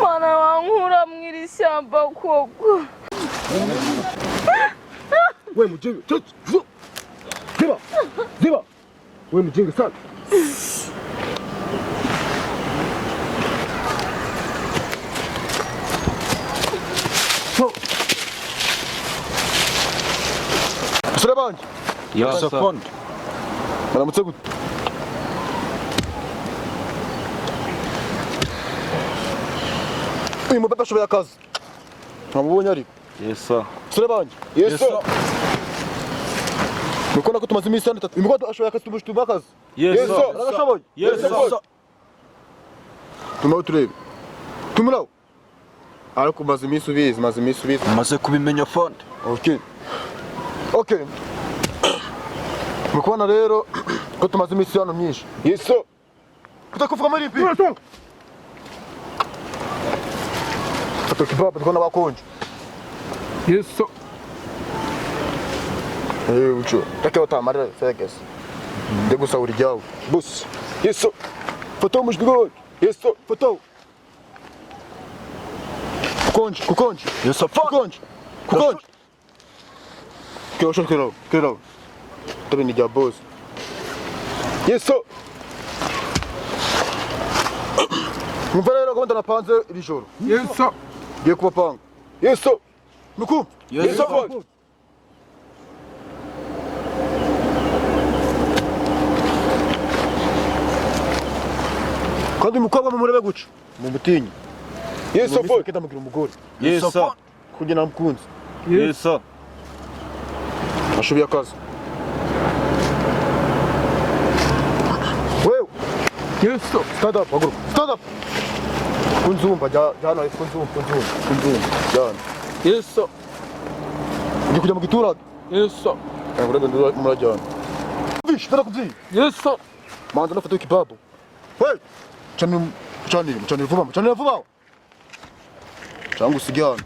Mana wankura mwiri shamba koko. We mjinga. Ziba. We mjinga sana. Süleyman. Ya Safon. Bana mutlu gut. Uyu mubebe ashoboye akazi. Ntamubonye ariko. Yes sir. Süleyman. Yes sir. Mukona ko tumaze iminsi itatu. Uyu mugabo ashoboye akazi tumushituma akazi. Yes sir. Arashoboye. Yes sir. Tumaho turebe. Tumuraho. Ariko maze iminsi ubizi, Maze kubimenya fond. Okay. Mukubona rero ko tumaze iminsi hano myinshi. Yes sir. Kutakuvuga muri ipi. Fata kibaba tukona bakonje. Yes sir. Ucho. Take utamarira Fergus. Ndego sauri jawo. Boss. Yes sir. Foto mushbigo. Yes sir. Foto. Kukonje. Yes sir. Kukonje. Kero. Tabi ni boss. Yes sir. Mumva rero ko ndanapanze iri joro. Yes sir. Giye kubapanga. Yes sir. Nuku. Yes sir. Kandi umukobwa mumurebe guca. Mumutinyi. Yes sir. Kenda mugira umugore. Yes sir. Kunye namukunze. Yes sir. Ashoboye akazi. Wewe. Yes sir. Stand up, haguruka. Stand up. Kunzumba jana kunzumba. Jana. Yes sir. Ndi kujya mu giturage. Yes sir. Ngurebe ndo murajyana. Vish, tara kubyi. Yes sir. Manza nafata ikibabu. Hey. Chanira vuba. Changu sigana.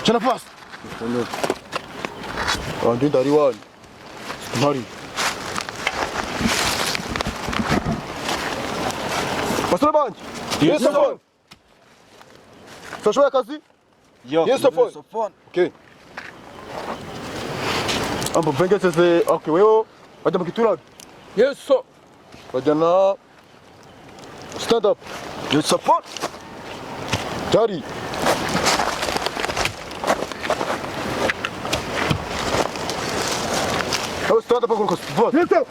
Chana fast. Ndi ndari wani. Mari. Pastor Banj. Yes sir. Sashoya kazi? Yes sir. Okay. Ambo benga sasa okay wewe waje mkiturage. Yes sir. Wajana stand up. Yes sir. Jari. How stand up haguruka. Yes sir.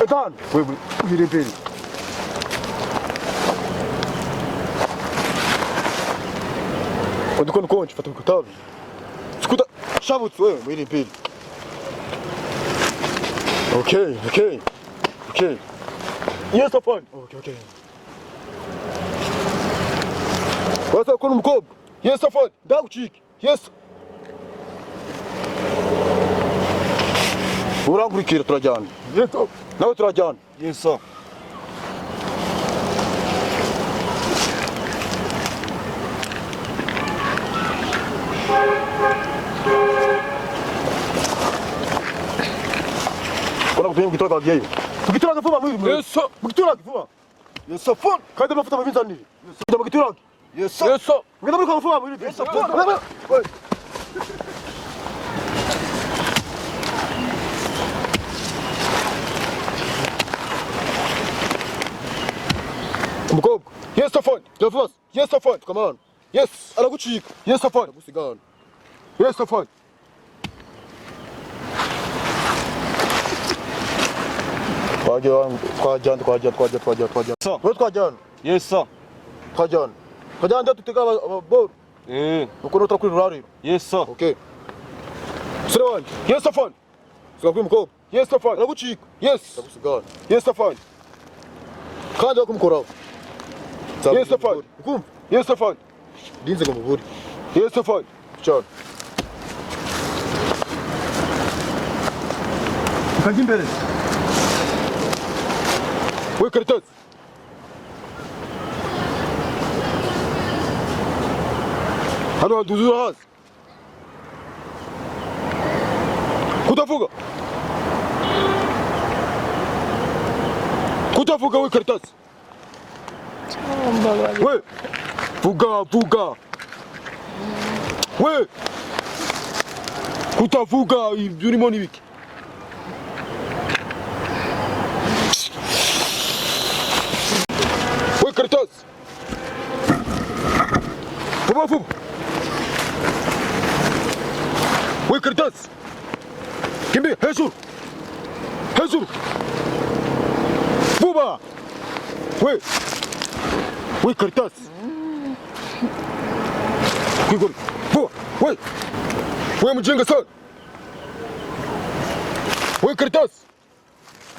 Edan. Wewe biribiri. Odukon konch fata kutabi. Skuta shabut wewe biribiri. Okay. Yes, fine. Okay. What's up, Colonel Cobb? Yes, fine. Dog cheek. Yes. Urangurikira turajyana. Yes sir. Nawe turajyana. Yes sir. Kona kutuye mugituraga giyeyo. Mugituraga vuba muri. Yes sir. Mugituraga vuba. Yes sir. Kandi amafuta babinzanire. Kujya mugituraga. Yes sir. Yes sir. Ngenda muri kwa vuba muri. Yes sir. Umukobwa. Yes sir fine. Javas. Yes sir fine. Come on. Yes. Aragucika. Yes sir fine. Gusigana. Yes sir fine. Twajyana. Sir. Wewe twajyana. Yes sir. Twajyana. Twajyana ndio tutega ababoro. Uko nota kuri rurari. Yes sir. Okay. Sirwan. Yes sir fine. Sirwan umukobwa. Yes sir fine. Aragucika. Yes. Gusigana. Yes sir fine. Kandi akumukora. Yes sir fine. Ukum. Yes sir fine. Dinze ngomuburi. Yes sir fine. Ciao. Kajya imbere. We Caritas. Hano duzura hasi. Kudavuga. kutavuga we karatasi we vuga we kutavuga ibyo urimo n'ibiki we karatasi vuba we karatasi kimbia hejuru vuba we karatasi kwigori vuba we mjinga sana we karatasi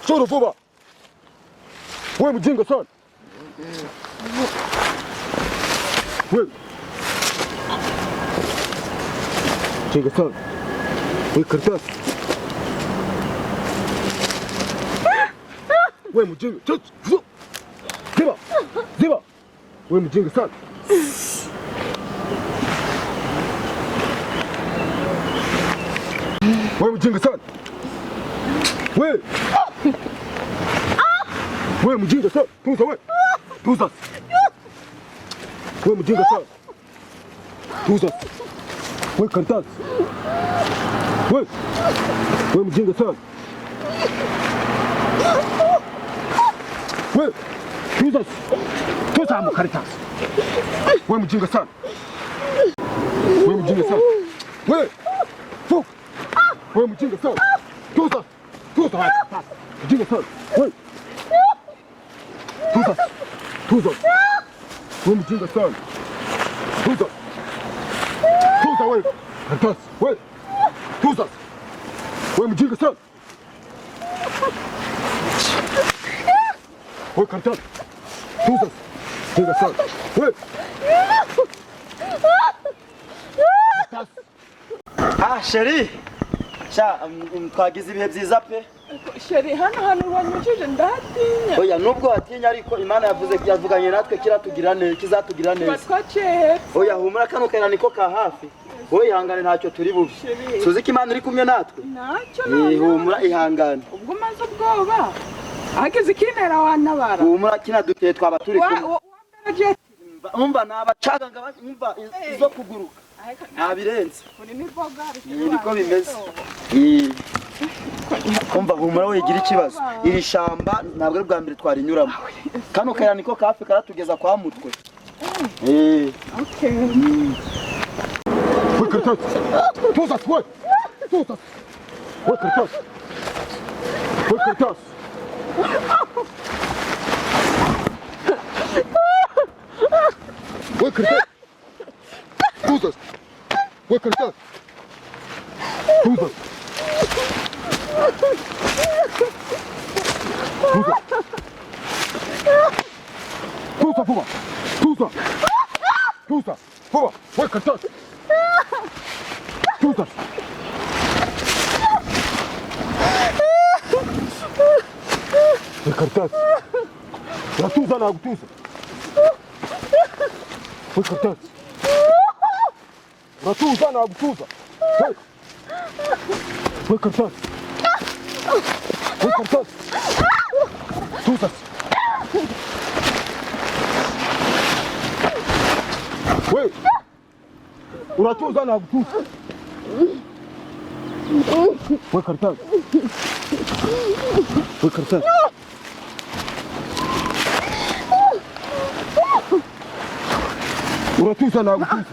shuru vuba we mjinga sana we mjinga sana we karatasi we mjinga ziba we mjinga sana we mjinga sana we mjinga sana tuza we mjinga sana tuza we karatasi we mjinga sana we tuza mu karatasi we mjinga sana we fu we mjinga sana tuza mjinga sana we tuza we mjinga sana tuza we karatasi we tuza we mjinga sana we karatasi tuza mjinga sana we Sheri twagize ibihe byiza pe Sheri hano uranyujije ndatinya oya nubwo watinya ariko Imana yavuganye natwe kizatugira neza twaciye oya humura kano kera niko ka hafi wowe ihangane ntacyo turi bubi tuzi ko Imana iri kumwe natwe humura ihangane ubwo maze ubwoba ageze kinera wanabara humura kinaduteye twaba turi kumwe umva nabacaga umva izo kuguruka nabirenze niko bimeze umva humura we igira ikibazo iri shamba ntabwo ari bwa mbere twarinyuramo kano kaya niko kafi karatugeza kwa mutwe okay we karatasi tuza we karatasi we karatasi tuza we karatasi tuza vuba we karatasi tuza we karatasi natuza nagutuza we karatasi natuza nagutuza we karatasi tuza we unatuza nagutuza we karatasi unatuza nagutuza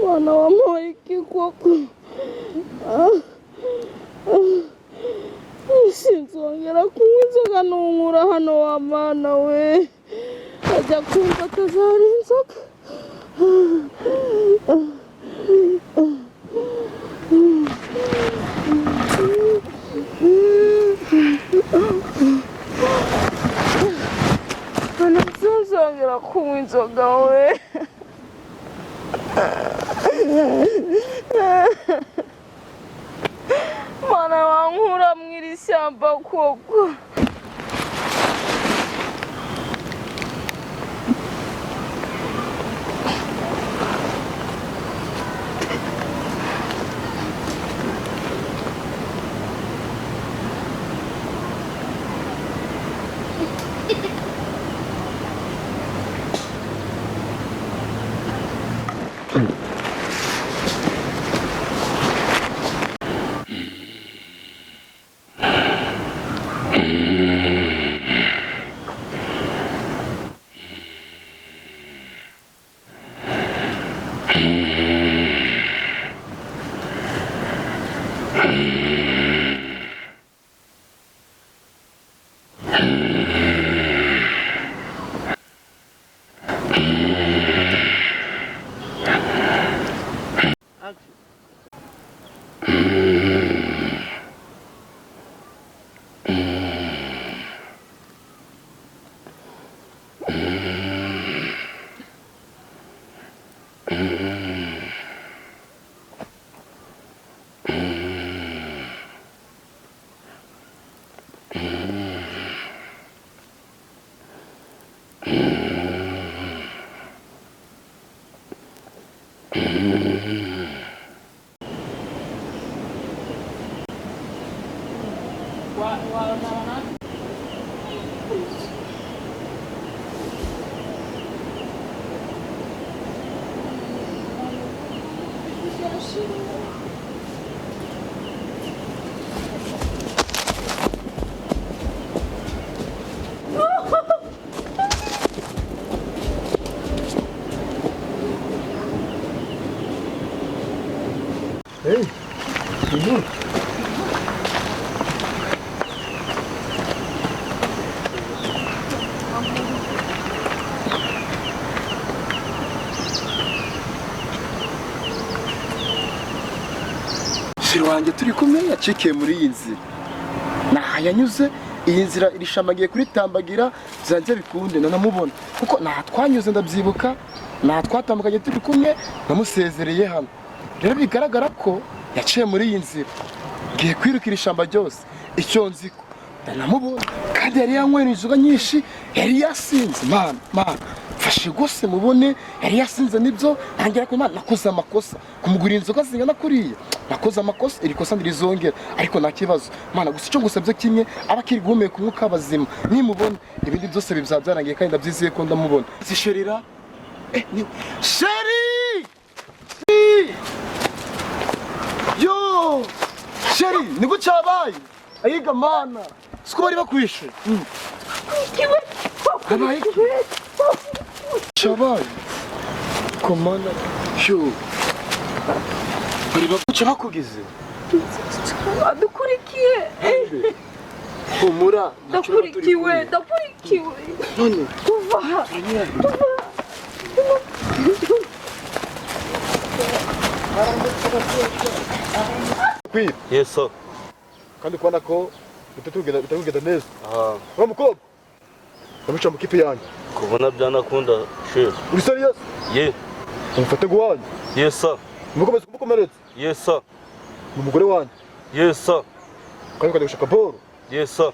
Mwana wa Moiki koko sinzongera kunywa inzoga nunkura hano wa mana we ajya kumva atazara inzoga sinzongera kunywa inzoga we ishyamba koko. Hey, Timur. Shiro wanjye turi kumwe yacikiye muri iyi nzira. Nahayanyuze iyi nzira irishamagiye kuri Tambagira zanjye bikunde nanamubona. Kuko twanyuze ndabyibuka, twatambukanye turi kumwe namusezereye hano. Rero bigaragara ko yaciye muri iyi nzira. Ngiye kwirukira ishamba ryose. Icyo nziko nanamubona kandi yari yanywera inzoga nyinshi, yari yasinze. Mana fashe gose mubone yari yasinze nibyo, ntangira ko nakoze amakosa kumugura inzoga zingana kuriya. Nakoze amakosa iri kosa ndirizongera, ariko nta kibazo. Mana gusa icyo ngusabye kimwe abakiri guhumeka umwuka bazima. Nimubona ibindi byose bizabyarangiye kandi ndabyizeye ko ndamubona. Zisherira Sheri! Yo! Sheri, niko cyabaye. Ayiga mana. Siko bari bakwishe. Kiwe. Habaye iki? Cyabaye. Komana. Yo. Bari bakuca bakugize. Adukurikiye. Humura. Ndakurikiwe. None. Tuva. Yes sir. Kandi kubona ko bitagenda neza. Wa mukobwa. Bamuca mu kipe yanjye. Kubona byanakunda chef. Uri serious? Ye. Umufate guwanyu. Yes sir. Mukomeze kumukomeretsa. Yes sir. Umugore wanjye. Yes sir. Kandi ukajya gushaka boro. Yes sir.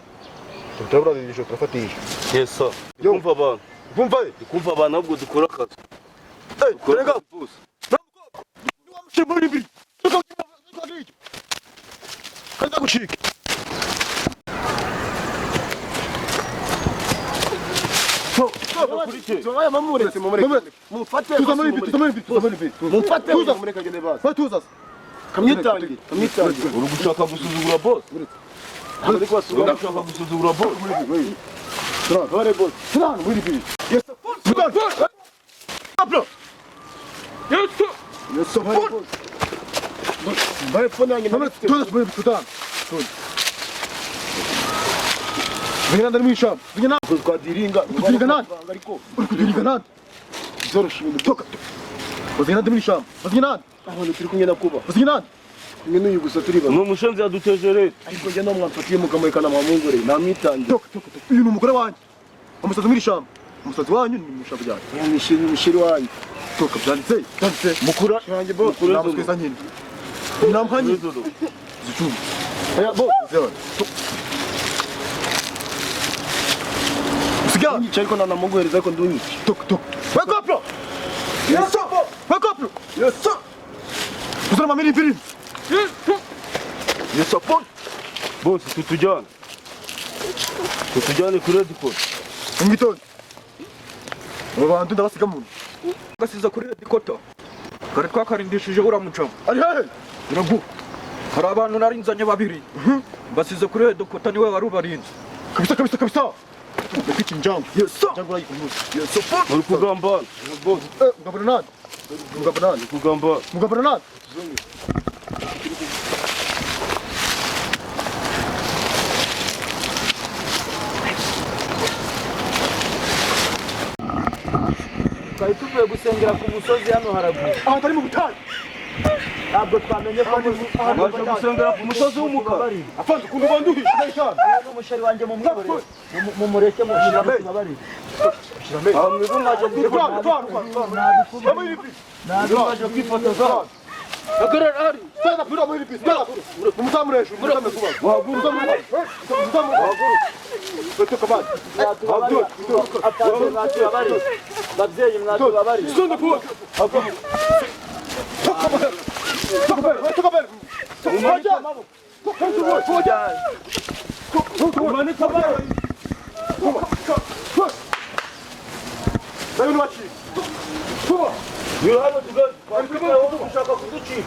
Tutabura ijoro turafatisha. Yes sir. Kumva abantu. Kumva Kumva abantu ahubwo dukora akazi. Terega boss. Namukobwa. Ni wamushe muri biri. Kandi gushika. Tuzaye mamure. Mufate. Mufate. Mumureka agende basi. Fatuza. Kamyitangi. Uri gushaka gusuzugura boss. Uri gushaka gusuzugura boss. Dore boss. Tunan muri biri. Yes. Tunan. Ablo. Yes. Yes. Boss. Vai phone yangu. Tunan muri tunan. Vingana ndani mwishamba. Vingana kwa diringa. Kudiringa nani? Uri kudiringa nani? Zoroshe toka. Vingana ndani mwishamba. Vingana nani? Abantu turi kumwe nakuba. Vingana nani? Ngene uyu gusa turi bamwe. No mushenzi yadutejerere. Ariko je no mwamfatiye mukamwekana mwamungore. Namwitangiye. Toka. Uyu ni umugore wanjye. Umusazi mwishamba. Umusazi wanyu ni mushamba cyane. Ya mishiri wanyu. Toka byanditse. Mukura. Yanjye bo. Namutweza nyine. Namhanye. Zicumu. 야, 뭐. Sikia. Nicaye ariko nanamuguhereza ariko ndunyi. Tok. Wake up, bro. Yes, sir. Wake up, bro. Yes, sir. Usana mamiri mpiri. Yes, support. Boss, tutujyane. Tutujyane kuri Redcon. Umwitoni. Abo bantu ndabasiga mu. gasiza kuri Redcon. Kare twakarindishije uramucamo. Ari hehe? Iragu. Hari abantu narinzanye babiri. Basize kuri Redcon niwe wari ubarinze. Kabisa. Ndafite injangwe. Yes, sir. Injangwe urayikumuza. Yes, support. Uri kugambana. Boss. Mugabana nani? Kugambana. Mugabana nani? twari tuvuye gusengera ku musozi hano haraguru Aha tari mu butayu. ntabwo twamenye ko Baje gusengera ku musozi w'umukara. Afanze kundu banduhi. Ndayikana. n'umusheri wanjye mumureke mushirabarire Aha mwebwe mwaje naje kwifotoza Hagarara hari. Sasa pira muri pisi. Mumuzamuresha, muzamukuba. Wahaguru. Toka bad. Abdul. mwatubabarire babyeyi mwatubabarire Sonda kuwa. Toka bad. Umoja. Umoja. Umanika bad. Dayo wachi. Kuwa. Yuri hano tugane. Twabikora wowe ushaka kuducika.